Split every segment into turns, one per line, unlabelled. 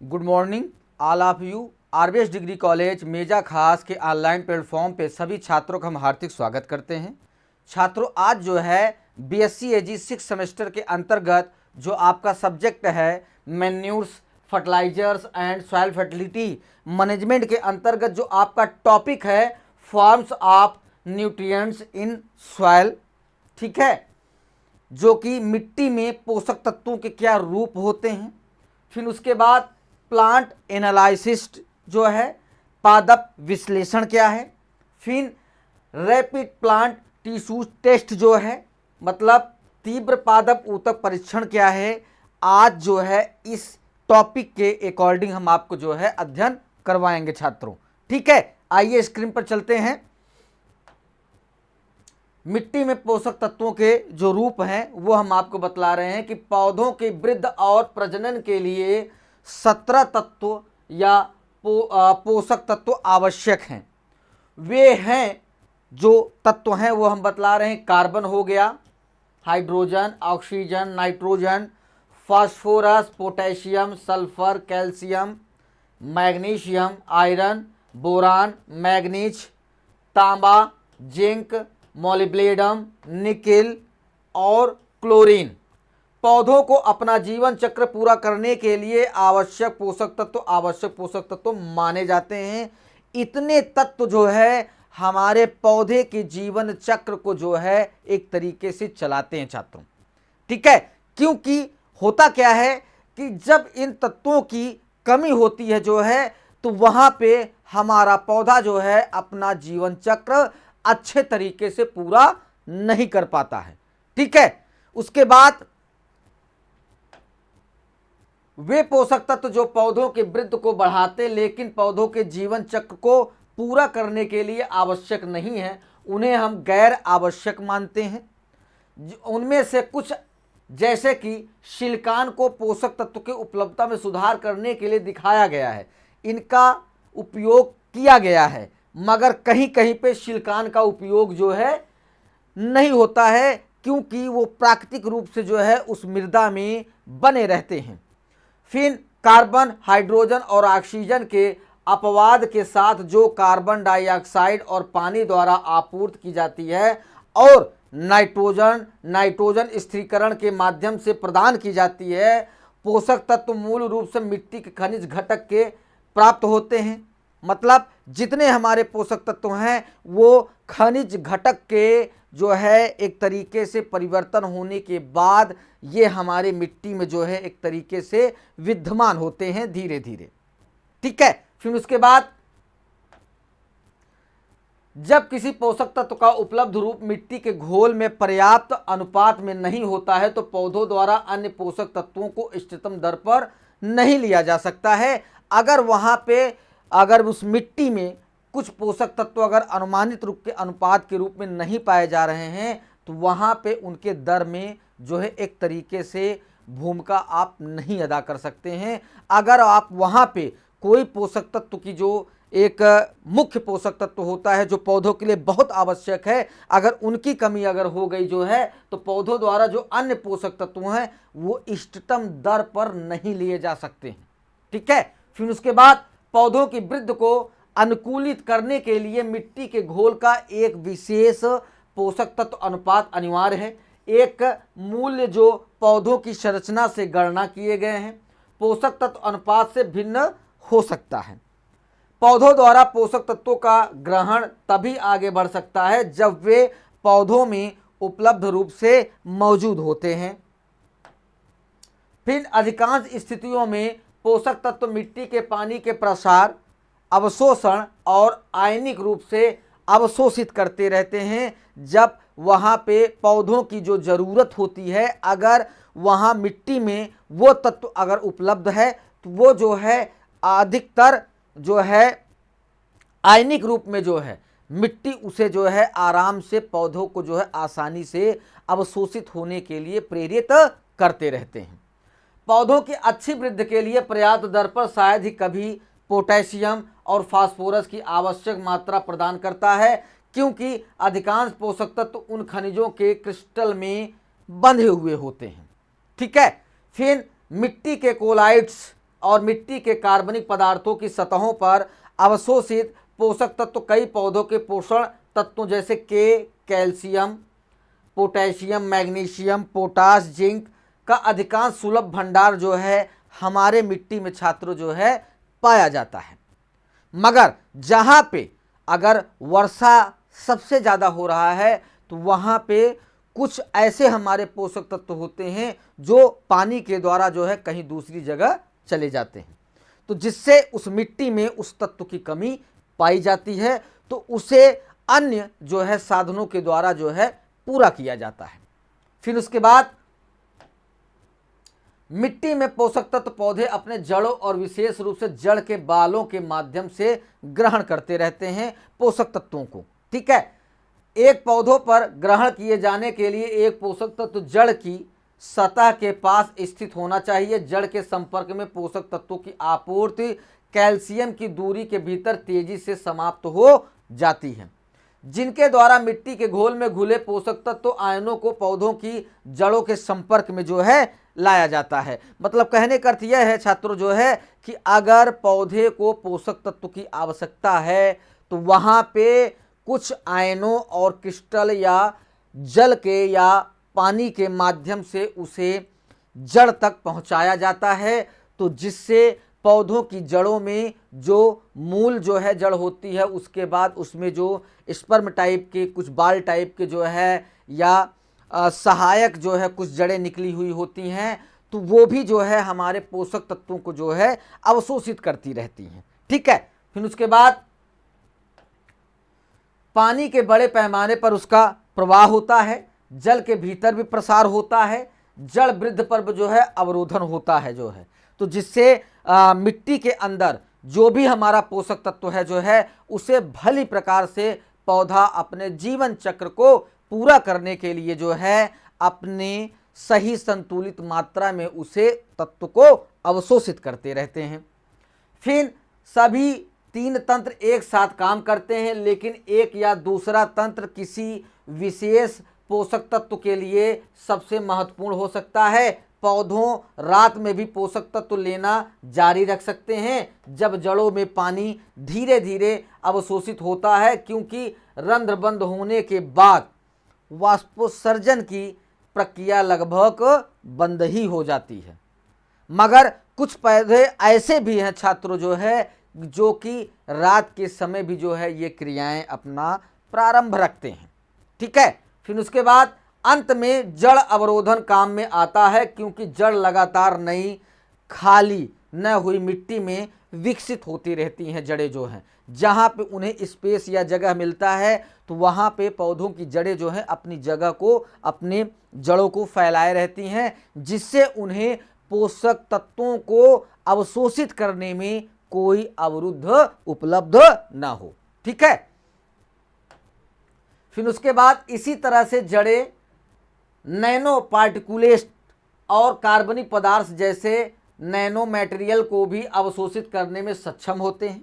Good morning all of you. RBS degree college Meja खास के online platform पे सभी छात्रों का हम हार्दिक स्वागत करते हैं। छात्रों, आज जो है बीएससी एजी 6 सेमेस्टर के अंतर्गत जो आपका सब्जेक्ट है manures, fertilisers and soil fertility management के अंतर्गत जो आपका टॉपिक है forms of nutrients in soil, ठीक है, जो कि मिट्टी में पोषक तत्वों के क्या रूप होते हैं। फिर उसके बाद प्लांट एनालिसिस जो है, पादप विश्लेषण क्या है। फिर रैपिड प्लांट टिश्यू टेस्ट जो है, मतलब तीव्र पादप ऊतक परीक्षण क्या है। आज जो है इस टॉपिक के अकॉर्डिंग हम आपको जो है अध्ययन करवाएंगे छात्रों, ठीक है। आइए स्क्रीन पर चलते हैं। मिट्टी में पोषक तत्वों के जो रूप हैं वो हम आपको बतला रहे हैं कि पौधों के वृद्धि और प्रजनन के लिए 17 तत्व या पोषक तत्व आवश्यक हैं। वे हैं जो तत्व हैं वो हम बतला रहे हैं। कार्बन हो गया, hydrogen, oxygen, nitrogen, phosphorus, potassium, sulphur, calcium, magnesium, iron, boron, manganese, तांबा, जिंक, मोलिब्लेडम, निकेल और क्लोरीन। पौधों को अपना जीवन चक्र पूरा करने के लिए आवश्यक पोषक तत्व माने जाते हैं। इतने तत्व जो है हमारे पौधे के जीवन चक्र को जो है एक तरीके से चलाते हैं छात्रों, ठीक है। क्योंकि होता क्या है कि जब इन तत्वों की कमी होती है जो है, तो वहां पे हमारा पौधा जो है अपना जीवन चक्र अच्छे तरीके से पूरा नहीं कर पाता है, ठीक है। उसके बाद वे पोषक तत्व जो पौधों के वृद्धि को बढ़ाते लेकिन पौधों के जीवन चक्र को पूरा करने के लिए आवश्यक नहीं है, उन्हें हम गैर आवश्यक मानते हैं। उनमें से कुछ जैसे कि सिलिकॉन को पोषक तत्व की उपलब्धता में सुधार करने के लिए दिखाया गया है, इनका उपयोग किया गया है, मगर कहीं कहीं पे सिलिकॉन का उपयोग जो है नहीं होता है, क्योंकि वो प्राकृतिक रूप से जो है उस मृदा में बने रहते हैं। फिर कार्बन, हाइड्रोजन और ऑक्सीजन के अपवाद के साथ जो कार्बन डाइऑक्साइड और पानी द्वारा आपूर्ति की जाती है और नाइट्रोजन स्थिरीकरण के माध्यम से प्रदान की जाती है, पोषक तत्व मूल रूप से मिट्टी के खनिज घटक के प्राप्त होते हैं। मतलब जितने हमारे पोषक तत्व हैं वो खनिज घटक के जो है एक तरीके से परिवर्तन होने के बाद ये हमारे मिट्टी में जो है एक तरीके से विद्यमान होते हैं धीरे धीरे, ठीक है। फिर उसके बाद जब किसी पोषक तत्व का उपलब्ध रूप मिट्टी के घोल में पर्याप्त अनुपात में नहीं होता है तो पौधों द्वारा अन्य पोषक तत्वों को इष्टतम दर पर नहीं लिया जा सकता है। अगर उस मिट्टी में कुछ पोषक तत्व अगर अनुमानित रूप के अनुपात के रूप में नहीं पाए जा रहे हैं तो वहाँ पे उनके दर में जो है एक तरीके से भूमिका आप नहीं अदा कर सकते हैं। अगर आप वहाँ पे कोई पोषक तत्व की जो एक मुख्य पोषक तत्व होता है जो पौधों के लिए बहुत आवश्यक है, अगर उनकी कमी अगर हो गई जो है तो पौधों द्वारा जो अन्य पोषक तत्व हैं वो इष्टतम दर पर नहीं लिए जा सकते हैं, ठीक है। फिर उसके बाद पौधों की वृद्धि को अनुकूलित करने के लिए मिट्टी के घोल का एक विशेष पोषक तत्व अनुपात अनिवार्य है। एक मूल्य जो पौधों की संरचना से गणना किए गए हैं, पोषक तत्व अनुपात से भिन्न हो सकता है। पौधों द्वारा पोषक तत्वों का ग्रहण तभी आगे बढ़ सकता है जब वे पौधों में उपलब्ध रूप से मौजूद होते हैं। फिर अधिकांश स्थितियों में पोषक तत्व मिट्टी के पानी के प्रसार, अवशोषण और आयनिक रूप से अवशोषित करते रहते हैं। जब वहाँ पे पौधों की जो ज़रूरत होती है, अगर वहाँ मिट्टी में वो तत्व अगर उपलब्ध है तो वो जो है अधिकतर जो है आयनिक रूप में जो है मिट्टी उसे जो है आराम से पौधों को जो है आसानी से अवशोषित होने के लिए प्रेरित करते रहते हैं। पौधों की अच्छी वृद्धि के लिए पर्याप्त दर पर शायद ही कभी पोटेशियम और फास्फोरस की आवश्यक मात्रा प्रदान करता है, क्योंकि अधिकांश पोषक तत्व उन खनिजों के क्रिस्टल में बंधे हुए होते हैं, ठीक है। फिर मिट्टी के कोलाइड्स और मिट्टी के कार्बनिक पदार्थों की सतहों पर अवशोषित पोषक तत्व कई पौधों के पोषण तत्वों जैसे calcium, potassium, magnesium, potash, zinc का अधिकांश सुलभ भंडार जो है हमारे मिट्टी में छात्रों जो है पाया जाता है। मगर जहाँ पे अगर वर्षा सबसे ज़्यादा हो रहा है तो वहाँ पे कुछ ऐसे हमारे पोषक तत्व होते हैं जो पानी के द्वारा जो है कहीं दूसरी जगह चले जाते हैं, तो जिससे उस मिट्टी में उस तत्व की कमी पाई जाती है, तो उसे अन्य जो है साधनों के द्वारा जो है पूरा किया जाता है। फिर उसके बाद मिट्टी में पोषक तत्व पौधे अपने जड़ों और विशेष रूप से जड़ के बालों के माध्यम से ग्रहण करते रहते हैं पोषक तत्वों को। ठीक है, एक पौधों पर ग्रहण किए जाने के लिए एक पोषक तत्व जड़ की सतह के पास स्थित होना चाहिए। जड़ के संपर्क में पोषक तत्वों की आपूर्ति कैल्शियम की दूरी के भीतर तेजी से समाप्त हो जाती है, जिनके द्वारा मिट्टी के घोल में घुले पोषक तत्व आयनों को पौधों की जड़ों के संपर्क में जो है लाया जाता है। मतलब कहने का अर्थ यह है छात्रों जो है कि अगर पौधे को पोषक तत्व की आवश्यकता है तो वहाँ पे कुछ आयनों और क्रिस्टल या जल के या पानी के माध्यम से उसे जड़ तक पहुँचाया जाता है, तो जिससे पौधों की जड़ों में जो मूल जो है जड़ होती है उसके बाद उसमें जो स्पर्म टाइप के कुछ बाल टाइप के जो है या सहायक जो है कुछ जड़ें निकली हुई होती हैं, तो वो भी जो है हमारे पोषक तत्वों को जो है अवशोषित करती रहती हैं। ठीक है, फिर उसके बाद पानी के बड़े पैमाने पर उसका प्रवाह होता है, जल के भीतर भी प्रसार होता है, जड़ वृद्ध पर जो है अवरोधन होता है जो है, तो जिससे मिट्टी के अंदर जो भी हमारा पोषक तत्व है जो है उसे भली प्रकार से पौधा अपने जीवन चक्र को पूरा करने के लिए जो है अपने सही संतुलित मात्रा में उसे तत्व को अवशोषित करते रहते हैं। फिर सभी तीन तंत्र एक साथ काम करते हैं, लेकिन एक या दूसरा तंत्र किसी विशेष पोषक तत्व के लिए सबसे महत्वपूर्ण हो सकता है। पौधों रात में भी पोषक तत्व लेना जारी रख सकते हैं जब जड़ों में पानी धीरे धीरे अवशोषित होता है, क्योंकि रंध्र बंद होने के बाद वाष्पोत्सर्जन की प्रक्रिया लगभग बंद ही हो जाती है। मगर कुछ पौधे ऐसे भी हैं छात्रों जो है जो कि रात के समय भी जो है ये क्रियाएं अपना प्रारंभ रखते हैं। ठीक है, फिर उसके बाद अंत में जड़ अवरोधन काम में आता है, क्योंकि जड़ लगातार नई खाली न हुई मिट्टी में विकसित होती रहती हैं। जड़ें जो हैं जहाँ पे उन्हें स्पेस या जगह मिलता है तो वहाँ पे पौधों की जड़ें जो हैं अपनी जगह को अपने जड़ों को फैलाए रहती हैं, जिससे उन्हें पोषक तत्वों को अवशोषित करने में कोई अवरुद्ध उपलब्ध ना हो। ठीक है, फिर उसके बाद इसी तरह से जड़ें नैनो पार्टिकुलेट और कार्बनिक पदार्थ जैसे नैनो मटेरियल को भी अवशोषित करने में सक्षम होते हैं।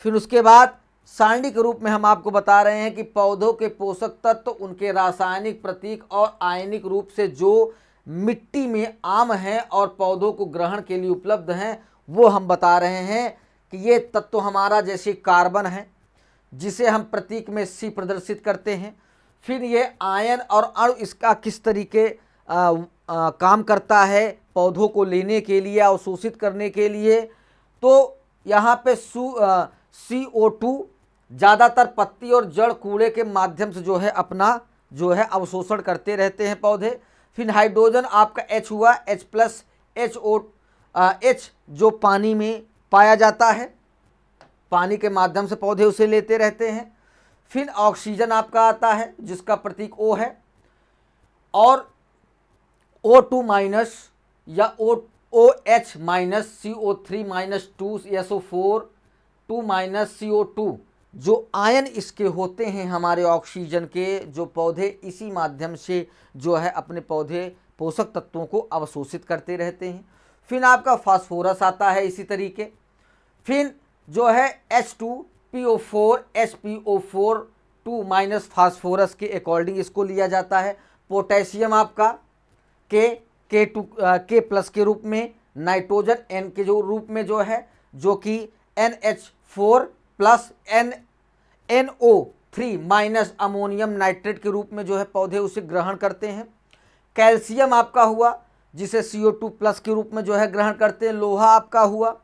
फिर उसके बाद सारणी के रूप में हम आपको बता रहे हैं कि पौधों के पोषक तत्व उनके रासायनिक प्रतीक और आयनिक रूप से जो मिट्टी में आम हैं और पौधों को ग्रहण के लिए उपलब्ध हैं, वो हम बता रहे हैं कि ये तत्व हमारा जैसे कार्बन है जिसे हम प्रतीक में C प्रदर्शित करते हैं। फिर ये आयन और अणु इसका किस तरीके काम करता है पौधों को लेने के लिए अवशोषित करने के लिए, तो यहाँ पे CO2 ज़्यादातर पत्ती और जड़ कूड़े के माध्यम से जो है अपना जो है अवशोषण करते रहते हैं पौधे। फिर हाइड्रोजन आपका H हुआ, H जो पानी में पाया जाता है, पानी के माध्यम से पौधे उसे लेते रहते हैं। फिर ऑक्सीजन आपका आता है जिसका प्रतीक O है, और O2 माइनस या OH minus CO3 minus 2 SO4 2 minus CO2 जो आयन इसके होते हैं हमारे ऑक्सीजन के, जो पौधे इसी माध्यम से जो है अपने पौधे पोषक तत्वों को अवशोषित करते रहते हैं। फिर आपका फास्फोरस आता है इसी तरीके। फिर जो है H2PO4 HPO4 2 माइनस फास्फोरस के अकॉर्डिंग इसको लिया जाता है। पोटेशियम आपका K प्लस के रूप में, नाइट्रोजन N के जो रूप में जो है, जो कि NH4 plus NO3 minus ammonium nitrate के रूप में जो है पौधे उसे ग्रहण करते हैं। कैल्शियम आपका हुआ जिसे CO2 प्लस के रूप में जो है ग्रहण करते हैं। लोहा आपका हुआ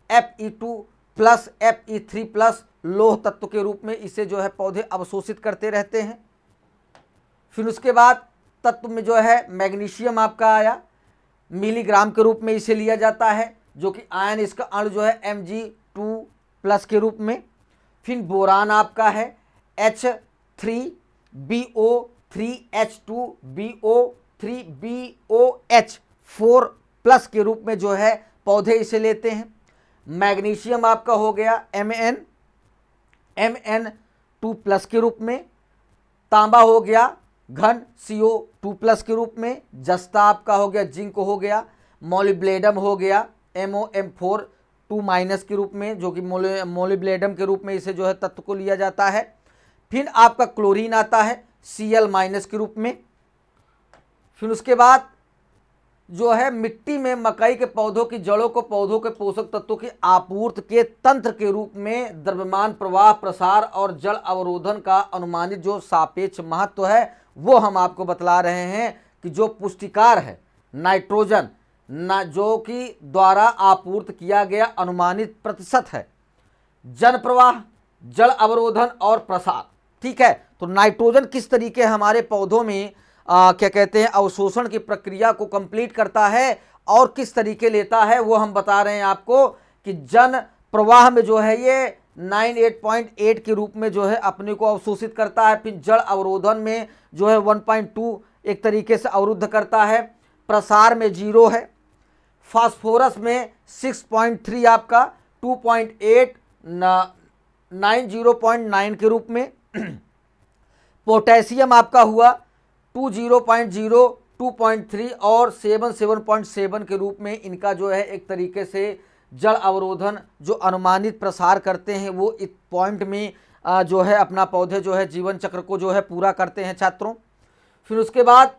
Fe2 प्लस Fe3 प्लस लोह तत्व के रूप में इसे जो है पौधे अवशोषित करते रहते हैं। फिर उसके बाद तत्व में जो है मैग्नीशियम आपका आया, मिलीग्राम के रूप में इसे लिया जाता है, जो कि आयन इसका अणु जो है Mg2 प्लस के रूप में। फिर बोरान आपका है H3BO3H2BO3BOH4 प्लस के रूप में जो है पौधे इसे लेते हैं। मैग्नीशियम आपका हो गया Mn2 प्लस के रूप में। तांबा हो गया घन CO2 प्लस के रूप में। जस्ता आपका हो गया जिंक हो गया। मोलिब्लेडम हो गया MoM4 2 माइनस के रूप में, जो कि मोलिब्लेडम के रूप में इसे जो है तत्व को लिया जाता है। फिर आपका क्लोरीन आता है Cl माइनस के रूप में। फिर उसके बाद जो है मिट्टी में मकई के पौधों की जड़ों को पौधों के पोषक तत्वों की आपूर्ति के तंत्र के रूप में द्रव्यमान प्रवाह, प्रसार और जल अवरोधन का अनुमानित जो सापेक्ष महत्व है वो हम आपको बतला रहे हैं कि जो पुष्टिकार है नाइट्रोजन जो कि द्वारा आपूर्ति किया गया अनुमानित प्रतिशत है जन प्रवाह, जल अवरोधन और प्रसार। ठीक है, तो नाइट्रोजन किस तरीके हमारे पौधों में क्या कहते हैं अवशोषण की प्रक्रिया को कंप्लीट करता है और किस तरीके लेता है वो हम बता रहे हैं आपको कि जन प्रवाह में जो है ये 98.8 के रूप में जो है अपने को अवशोषित करता है। फिर जल अवरोधन में जो है 1.2 एक तरीके से अवरुद्ध करता है। प्रसार में 0 है। फास्फोरस में 6.3 आपका 2.8 90.9 के रूप में। पोटेशियम आपका हुआ 20.0 2.3 और 7.7 के रूप में इनका जो है एक तरीके से जल अवरोधन जो अनुमानित प्रसार करते हैं वो इस पॉइंट में जो है अपना पौधे जो है जीवन चक्र को जो है पूरा करते हैं छात्रों। फिर उसके बाद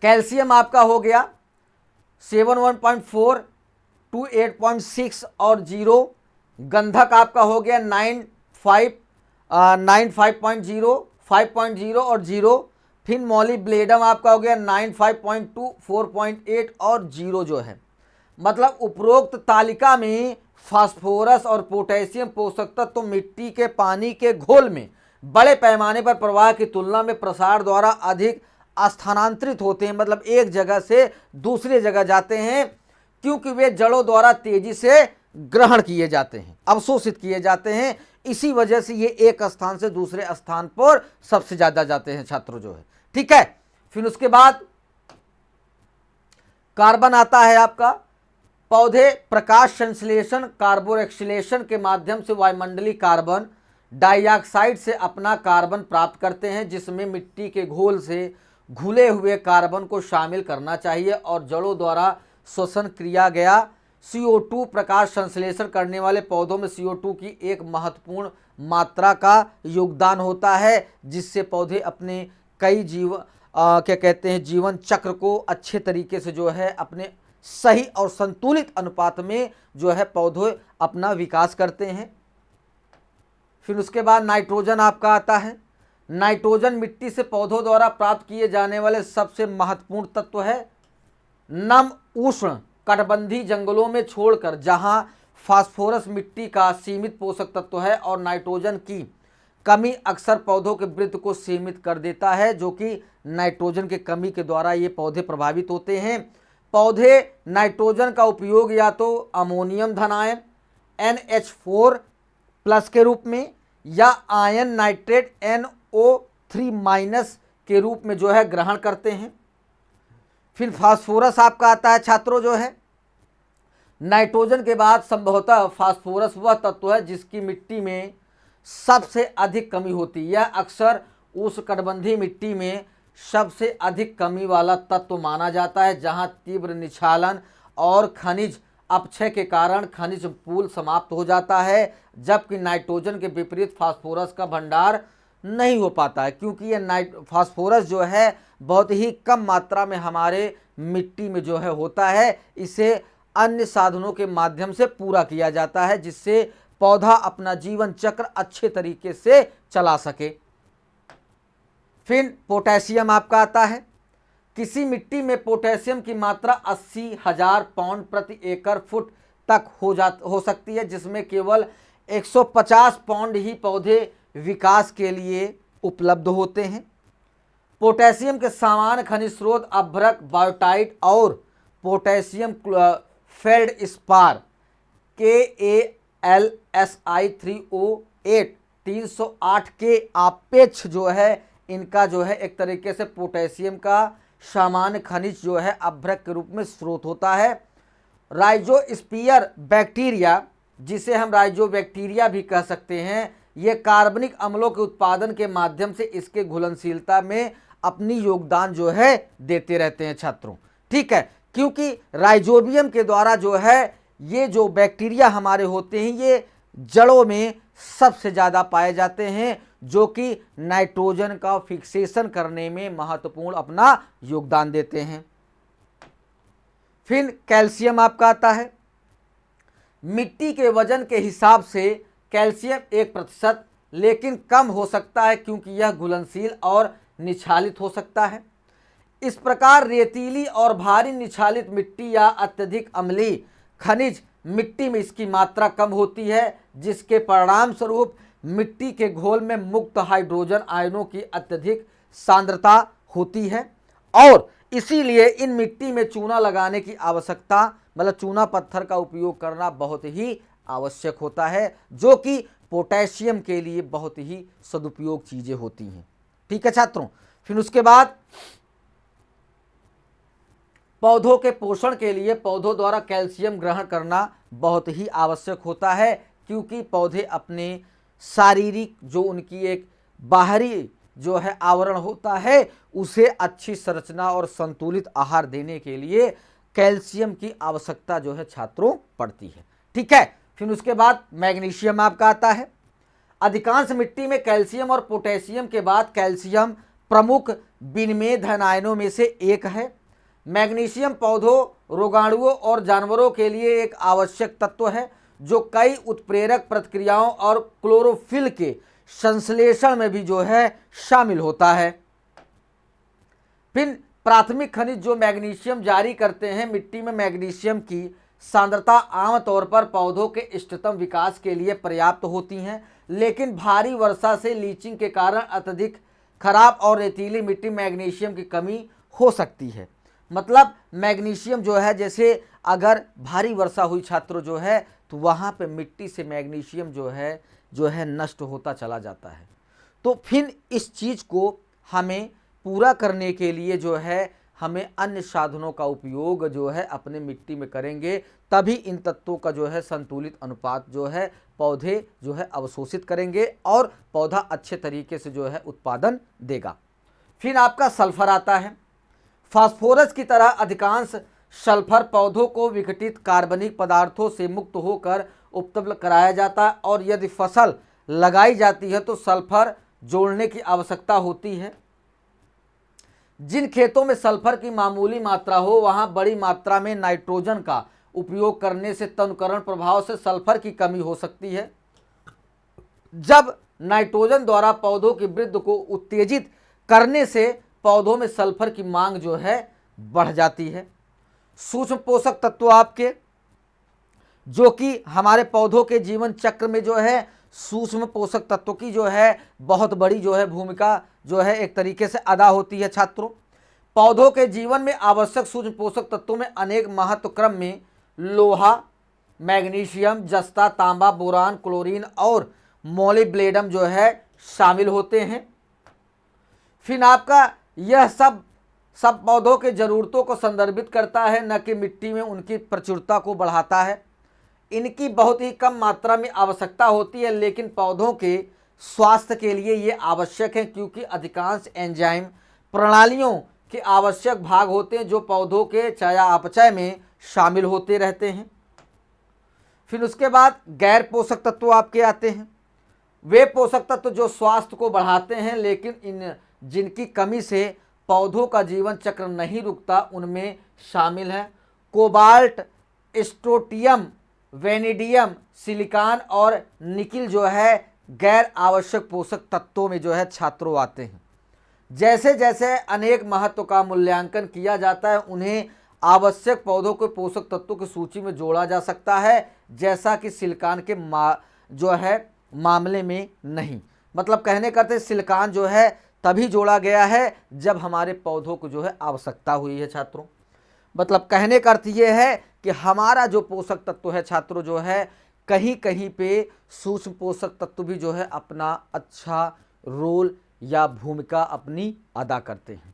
कैल्शियम आपका हो गया 71.4 to 8.6 और 0। गंधक आपका हो गया 95.0 5.0 और 0। फिर मोलिब्लेडम आपका हो गया 95.2 4.8 और 0 जो है। मतलब उपरोक्त तालिका में फास्फोरस और पोटेशियम पोषक तत्व तो मिट्टी के पानी के घोल में बड़े पैमाने पर प्रवाह की तुलना में प्रसार द्वारा अधिक स्थानांतरित होते हैं, मतलब एक जगह से दूसरी जगह जाते हैं क्योंकि वे जड़ों द्वारा तेजी से ग्रहण किए जाते हैं, अवशोषित किए जाते हैं। इसी वजह से ये एक स्थान से दूसरे स्थान पर सबसे ज्यादा जाते हैं छात्रों जो है। ठीक है, फिर उसके बाद कार्बन आता है आपका। पौधे प्रकाश संश्लेषण कार्बोरेक्सिलेशन के माध्यम से वायुमंडलीय कार्बन डाइऑक्साइड से अपना कार्बन प्राप्त करते हैं, जिसमें मिट्टी के घोल से घुले हुए कार्बन को शामिल करना चाहिए और जड़ों द्वारा श्वसन किया गया CO2 प्रकाश संश्लेषण करने वाले पौधों में CO2 की एक महत्वपूर्ण मात्रा का योगदान होता है, जिससे पौधे अपने कई जीवन चक्र को अच्छे तरीके से जो है अपने सही और संतुलित अनुपात में जो है पौधे अपना विकास करते हैं। फिर उसके बाद नाइट्रोजन आपका आता है। नाइट्रोजन मिट्टी से पौधों द्वारा प्राप्त किए जाने वाले सबसे महत्वपूर्ण तत्व है। नम उष्ण कटिबंधीय जंगलों में छोड़कर जहां फास्फोरस मिट्टी का सीमित पोषक तत्व है और नाइट्रोजन की कमी अक्सर पौधों के वृद्धि को सीमित कर देता है, जो कि नाइट्रोजन की कमी के द्वारा ये पौधे प्रभावित होते हैं। पौधे नाइट्रोजन का उपयोग या तो अमोनियम धनायन NH4 प्लस के रूप में या आयन नाइट्रेट NO3 माइनस के रूप में जो है ग्रहण करते हैं। फिर फास्फोरस आपका आता है छात्रों जो है। नाइट्रोजन के बाद संभवतः फास्फोरस वह तत्व है जिसकी मिट्टी में सबसे अधिक कमी होती है। यह अक्सर उष्णकटिबंधीय मिट्टी में सबसे अधिक कमी वाला तत्व माना जाता है, जहां तीव्र निक्षालन और खनिज अपक्षय के कारण खनिज पूल समाप्त हो जाता है, जबकि नाइट्रोजन के विपरीत फास्फोरस का भंडार नहीं हो पाता है, क्योंकि ये फास्फोरस जो है बहुत ही कम मात्रा में हमारे मिट्टी में जो है होता है। इसे अन्य साधनों के माध्यम से पूरा किया जाता है, जिससे पौधा अपना जीवन चक्र अच्छे तरीके से चला सके। फिर पोटेशियम आपका आता है। किसी मिट्टी में पोटेशियम की मात्रा 80,000 पाउंड प्रति एकड़ फुट तक हो सकती है, जिसमें केवल 150 पाउंड ही पौधे विकास के लिए उपलब्ध होते हैं। पोटेशियम के सामान्य खनिज स्रोत अभ्रक, बायोटाइट और पोटेशियम फेल्डस्पार KALSI 308 308 के आपेक्ष जो है इनका जो है एक तरीके से पोटेशियम का सामान्य खनिज जो है अभ्रक के रूप में स्रोत होता है। राइजोस्पियर बैक्टीरिया, जिसे हम राइजोबैक्टीरिया भी कह सकते हैं, ये कार्बनिक अम्लों के उत्पादन के माध्यम से इसके घुलनशीलता में अपनी योगदान जो है देते रहते हैं छात्रों। ठीक है, क्योंकि राइजोबियम के द्वारा जो है ये जो बैक्टीरिया हमारे होते हैं ये जड़ों में सबसे ज़्यादा पाए जाते हैं, जो कि नाइट्रोजन का फिक्सेशन करने में महत्वपूर्ण अपना योगदान देते हैं। फिर कैल्शियम आपका आता है। मिट्टी के वजन के हिसाब से कैल्शियम 1%, लेकिन कम हो सकता है क्योंकि यह घुलनशील और निछालित हो सकता है। इस प्रकार रेतीली और भारी निछालित मिट्टी या अत्यधिक अम्लीय खनिज मिट्टी में इसकी मात्रा कम होती है, जिसके परिणाम स्वरूप मिट्टी के घोल में मुक्त हाइड्रोजन आयनों की अत्यधिक सांद्रता होती है और इसीलिए इन मिट्टी में चूना लगाने की आवश्यकता, मतलब चूना पत्थर का उपयोग करना बहुत ही आवश्यक होता है, जो कि पोटेशियम के लिए बहुत ही सदुपयोग चीज़ें होती हैं। ठीक है छात्रों, फिर उसके बाद पौधों के पोषण के लिए पौधों द्वारा कैल्शियम ग्रहण करना बहुत ही आवश्यक होता है, क्योंकि पौधे अपने शारीरिक जो उनकी एक बाहरी जो है आवरण होता है उसे अच्छी संरचना और संतुलित आहार देने के लिए कैल्शियम की आवश्यकता जो है छात्रों पड़ती है। ठीक है, फिर उसके बाद मैग्नीशियम आपका आता है। अधिकांश मिट्टी में कैल्शियम और पोटेशियम के बाद कैल्शियम प्रमुख विनिमेय धनायनों में से एक है। मैग्नीशियम पौधों, रोगाणुओं और जानवरों के लिए एक आवश्यक तत्व है, जो कई उत्प्रेरक प्रक्रियाओं और क्लोरोफिल के संश्लेषण में भी जो है शामिल होता है। फिर प्राथमिक खनिज जो मैग्नीशियम जारी करते हैं। मिट्टी में मैग्नीशियम की सांद्रता आमतौर पर पौधों के इष्टतम विकास के लिए पर्याप्त होती हैं, लेकिन भारी वर्षा से लीचिंग के कारण अत्यधिक खराब और रेतीली मिट्टी मैग्नीशियम की कमी हो सकती है। मतलब मैग्नीशियम जो है, जैसे अगर भारी वर्षा हुई छात्रों जो है तो वहाँ पे मिट्टी से मैग्नीशियम जो है नष्ट होता चला जाता है। तो फिर इस चीज़ को हमें पूरा करने के लिए जो है हमें अन्य साधनों का उपयोग जो है अपने मिट्टी में करेंगे, तभी इन तत्वों का जो है संतुलित अनुपात जो है पौधे जो है अवशोषित करेंगे और पौधा अच्छे तरीके से जो है उत्पादन देगा। फिर आपका सल्फर आता है। फास्फोरस की तरह अधिकांश सल्फर पौधों को विघटित कार्बनिक पदार्थों से मुक्त होकर उपलब्ध कराया जाता है और यदि फसल लगाई जाती है तो सल्फर जोड़ने की आवश्यकता होती है। जिन खेतों में सल्फर की मामूली मात्रा हो वहां बड़ी मात्रा में नाइट्रोजन का उपयोग करने से तनुकरण प्रभाव से सल्फर की कमी हो सकती है। जब नाइट्रोजन द्वारा पौधों की वृद्धि को उत्तेजित करने से पौधों में सल्फर की मांग जो है बढ़ जाती है। सूक्ष्म पोषक तत्व आपके जो कि हमारे पौधों के जीवन चक्र में जो है सूक्ष्म पोषक तत्वों की जो है बहुत बड़ी जो है भूमिका जो है एक तरीके से अदा होती है छात्रों। पौधों के जीवन में आवश्यक सूक्ष्म पोषक तत्वों में अनेक महत्व क्रम में लोहा, मैग्नीशियम, जस्ता, तांबा, बोरान, क्लोरीन और मोलिब्डेनम जो है शामिल होते हैं। फिर आपका यह सब पौधों के ज़रूरतों को संदर्भित करता है, न कि मिट्टी में उनकी प्रचुरता को बढ़ाता है। इनकी बहुत ही कम मात्रा में आवश्यकता होती है, लेकिन पौधों के स्वास्थ्य के लिए ये आवश्यक है, क्योंकि अधिकांश एंजाइम प्रणालियों के आवश्यक भाग होते हैं जो पौधों के चयापचय में शामिल होते रहते हैं। फिर उसके बाद गैर पोषक तत्व आपके आते हैं। वे पोषक तत्व जो स्वास्थ्य को बढ़ाते हैं, लेकिन इन जिनकी कमी से पौधों का जीवन चक्र नहीं रुकता उनमें शामिल हैं कोबाल्ट, स्ट्रोटियम, वेनेडियम, सिलिकॉन और निकिल जो है गैर आवश्यक पोषक तत्वों में जो है छात्रों आते हैं। जैसे जैसे अनेक महत्व का मूल्यांकन किया जाता है उन्हें आवश्यक पौधों के पोषक तत्वों की सूची में जोड़ा जा सकता है, जैसा कि सिलिकॉन के जो है मामले में नहीं। मतलब कहने का अर्थ सिलिकॉन जो है तभी जोड़ा गया है जब हमारे पौधों को जो है आवश्यकता हुई है छात्रों। मतलब कहने का अर्थ ये है कि हमारा जो पोषक तत्व है छात्रों जो है कहीं कहीं पे सूक्ष्म पोषक तत्व भी जो है अपना अच्छा रोल या भूमिका अपनी अदा करते हैं,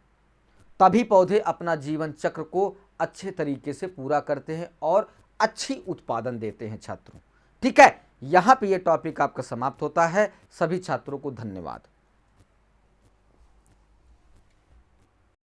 तभी पौधे अपना जीवन चक्र को अच्छे तरीके से पूरा करते हैं और अच्छी उत्पादन देते हैं छात्रों। ठीक है, यहाँ पे ये टॉपिक आपका समाप्त होता है। सभी छात्रों को धन्यवाद।